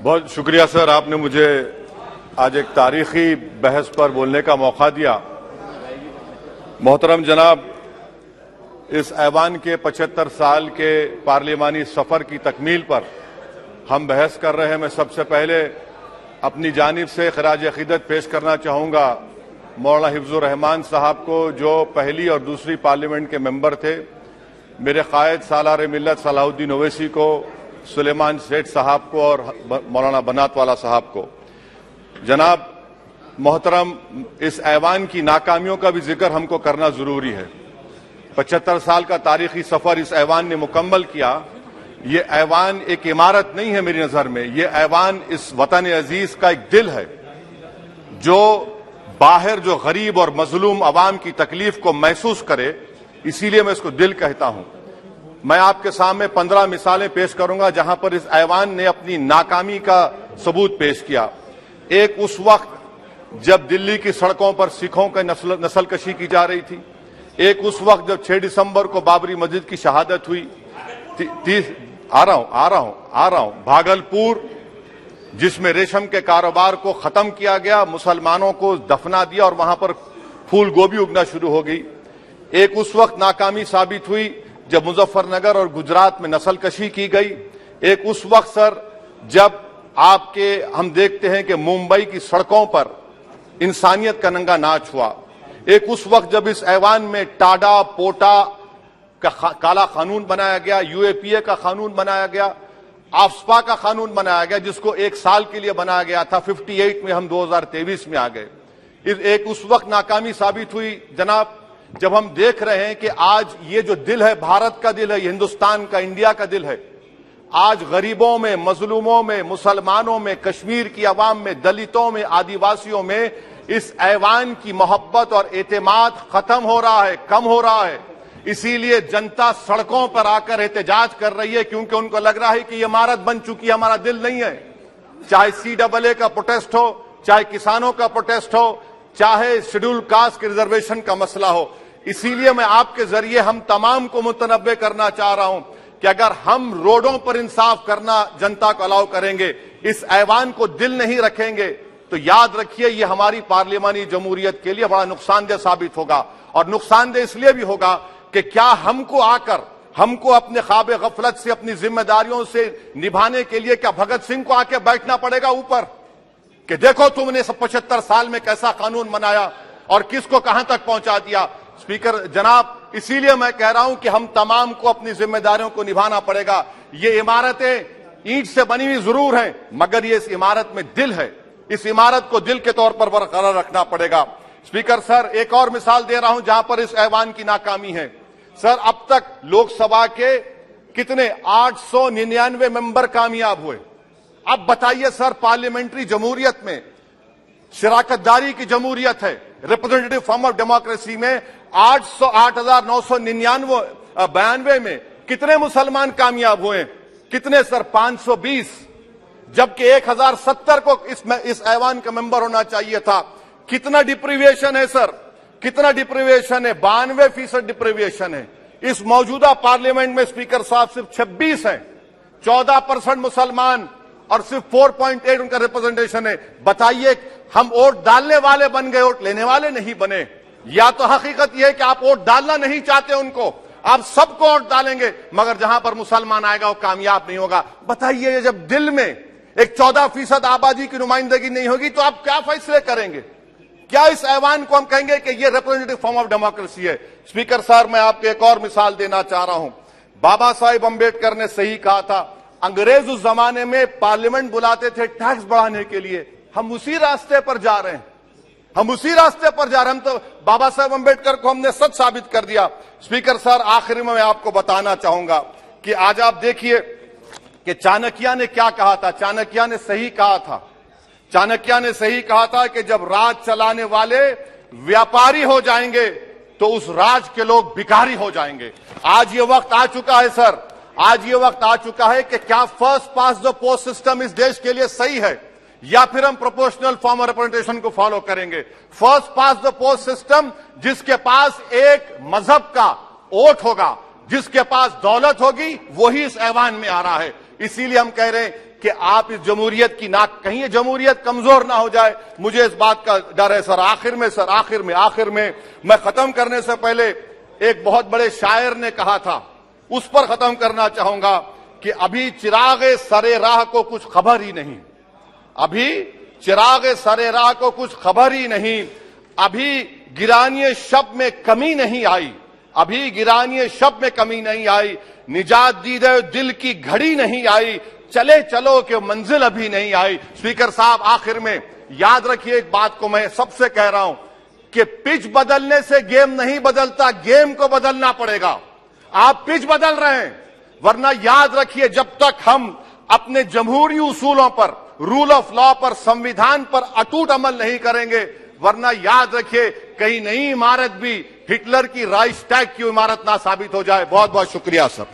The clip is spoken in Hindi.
बहुत शुक्रिया सर, आपने मुझे आज एक तारीखी बहस पर बोलने का मौका दिया। मोहतरम जनाब, इस ऐवान के 75 साल के पार्लिमानी सफर की तकमील पर हम बहस कर रहे हैं। मैं सबसे पहले अपनी जानिब से खराज अकीदत पेश करना चाहूंगा मौलाना हिफ्जुर रहमान साहब को, जो पहली और दूसरी पार्लियामेंट के मेंबर थे, मेरे कायद सालार मिल्लत सलाहुद्दीन ओवैसी को, सुलेमान सेठ साहब को और मौलाना बनात वाला साहब को। जनाब मोहतरम, इस ऐवान की नाकामियों का भी जिक्र हमको करना जरूरी है। 75 साल का तारीखी सफर इस ऐवान ने मुकम्मल किया। ये ऐवान एक इमारत नहीं है मेरी नजर में, ये ऐवान इस वतन अजीज का एक दिल है, जो बाहर जो गरीब और मजलूम अवाम की तकलीफ को महसूस करे, इसीलिए मैं इसको दिल कहता हूं। मैं आपके सामने 15 मिसालें पेश करूंगा जहां पर इस ऐवान ने अपनी नाकामी का सबूत पेश किया। एक उस वक्त जब दिल्ली की सड़कों पर सिखों की नस्लकशी की जा रही थी। एक उस वक्त जब 6 दिसंबर को बाबरी मस्जिद की शहादत हुई। आ रहा हूं भागलपुर, जिसमें रेशम के कारोबार को खत्म किया गया, मुसलमानों को दफना दिया और वहां पर फूल गोभी उगना शुरू हो गई। एक उस वक्त नाकामी साबित हुई जब मुजफ्फरनगर और गुजरात में नस्लकशी की गई। एक उस वक्त सर जब हम देखते हैं कि मुंबई की सड़कों पर इंसानियत का नंगा नाच हुआ। एक उस वक्त जब इस ऐवान में टाडा पोटा का काला कानून बनाया गया, यूएपीए का कानून बनाया गया, आफ्सपा का कानून बनाया गया, जिसको 1 साल के लिए बनाया गया था। 58 में हम 2023 में आ गए। एक उस वक्त नाकामी साबित हुई जनाब, जब हम देख रहे हैं कि आज ये जो दिल है, भारत का दिल है, हिंदुस्तान का, इंडिया का दिल है, आज गरीबों में, मजलूमों में, मुसलमानों में, कश्मीर की आवाम में, दलितों में, आदिवासियों में इस ऐवान की मोहब्बत और एतमाद खत्म हो रहा है, कम हो रहा है। इसीलिए जनता सड़कों पर आकर एहतजाज कर रही है, क्योंकि उनको लग रहा है कि ये इमारत बन चुकी है, हमारा दिल नहीं है। चाहे CAA का प्रोटेस्ट हो, चाहे किसानों का प्रोटेस्ट हो, चाहे शेड्यूल कास्ट के रिजर्वेशन का मसला हो। इसीलिए मैं आपके जरिए हम तमाम को मुतनब्बे करना चाह रहा हूं कि अगर हम रोडों पर इंसाफ करना जनता को अलाउ करेंगे, इस ऐवान को दिल नहीं रखेंगे, तो याद रखिए ये हमारी पार्लियामानी जमहूरियत के लिए बड़ा नुकसानदेह साबित होगा। और नुकसानदेह इसलिए भी होगा कि क्या हमको अपने ख्वाब गफलत से, अपनी जिम्मेदारियों से निभाने के लिए क्या भगत सिंह को आके बैठना पड़ेगा ऊपर कि देखो तुमने 75 साल में कैसा कानून बनाया और किसको कहां तक पहुंचा दिया। स्पीकर जनाब, इसीलिए मैं कह रहा हूं कि हम तमाम को अपनी जिम्मेदारियों को निभाना पड़ेगा। ये इमारतें ईंट से बनी हुई जरूर हैं, मगर ये इस इमारत में दिल है। इस इमारत को दिल के तौर पर बरकरार रखना पड़ेगा। स्पीकर सर, एक और मिसाल दे रहा हूं जहां पर इस ऐवान की नाकामी है। सर, अब तक लोकसभा के कितने 899 मेंबर कामयाब हुए। अब बताइए सर, पार्लियामेंट्री जमहूरियत में शराकतदारी की जमहूरियत है, रिप्रेजेंटेटिव फॉर्म ऑफ डेमोक्रेसी में 8,992 में कितने मुसलमान कामयाब हुए? कितने सर? 520, जबकि 1070 को इस ऐवान का मेंबर होना चाहिए था। कितना डिप्रीविएशन है सर? कितना डिप्रीविएशन है? 92% डिप्रीविएशन है। इस मौजूदा पार्लियामेंट में स्पीकर साहब सिर्फ 26 हैं, 14% मुसलमान और सिर्फ 4.8 उनका रिप्रेजेंटेशन है। बताइए, हम वोट डालने वाले बन गए, वोट लेने वाले नहीं बने। या तो हकीकत यह है कि आप वोट डालना नहीं चाहते उनको, आप सबको वोट डालेंगे, मगर जहां पर मुसलमान आएगा वो कामयाब नहीं होगा। बताइए, जब दिल में एक 14% आबादी की नुमाइंदगी नहीं होगी तो आप क्या फैसले करेंगे? क्या इस ऐवान को हम कहेंगे कि ये रिप्रेजेंटेटिव फॉर्म ऑफ डेमोक्रेसी है? स्पीकर साहब, मैं आपको एक और मिसाल देना चाह रहा हूं। बाबा साहिब अम्बेडकर ने सही कहा था, अंग्रेज उस जमाने में पार्लियामेंट बुलाते थे टैक्स बढ़ाने के लिए। हम उसी रास्ते पर जा रहे हैं, हम तो बाबा साहब अम्बेडकर को हमने सच साबित कर दिया। स्पीकर सर, आखिरी में मैं आपको बताना चाहूंगा कि आज आप देखिए कि चाणक्य ने क्या कहा था। चाणक्य ने सही कहा था कि जब राज चलाने वाले व्यापारी हो जाएंगे तो उस राज के लोग भिखारी हो जाएंगे। आज ये वक्त आ चुका है सर, आज ये वक्त आ चुका है कि क्या first pass the post system इस देश के लिए सही है, या फिर हम प्रोपोर्शनल फॉर्म ऑफ रिप्रेजेंटेशन को फॉलो करेंगे। First pass the post system, जिसके पास एक मजहब का वोट होगा, जिसके पास दौलत होगी, वही इस ऐवान में आ रहा है। इसीलिए हम कह रहे हैं कि आप इस जमहूरियत की नाक कहीं ये जमहूरियत कमजोर ना हो जाए। मुझे इस बात का डर है सर। आखिर में मैं खत्म करने से पहले एक बहुत बड़े शायर ने कहा था, उस पर खत्म करना चाहूंगा कि अभी चिरागे सरे राह को कुछ खबर ही नहीं, अभी चिरागे सरे राह को कुछ खबर ही नहीं, अभी गिरानिए शब में कमी नहीं आई, अभी गिरानिए शब में कमी नहीं आई, निजात दीदे दिल की घड़ी नहीं आई, चले चलो कि मंजिल अभी नहीं आई। स्पीकर साहब, आखिर में याद रखिए एक बात को मैं सबसे कह रहा हूं कि पिच बदलने से गेम नहीं बदलता, गेम को बदलना पड़ेगा। आप पिच बदल रहे हैं, वरना याद रखिए जब तक हम अपने जमहूरी उसूलों पर, रूल ऑफ लॉ पर, संविधान पर अटूट अमल नहीं करेंगे, वरना याद रखिए कहीं नई इमारत भी हिटलर की राइक्सटैग की इमारत ना साबित हो जाए। बहुत बहुत शुक्रिया सर।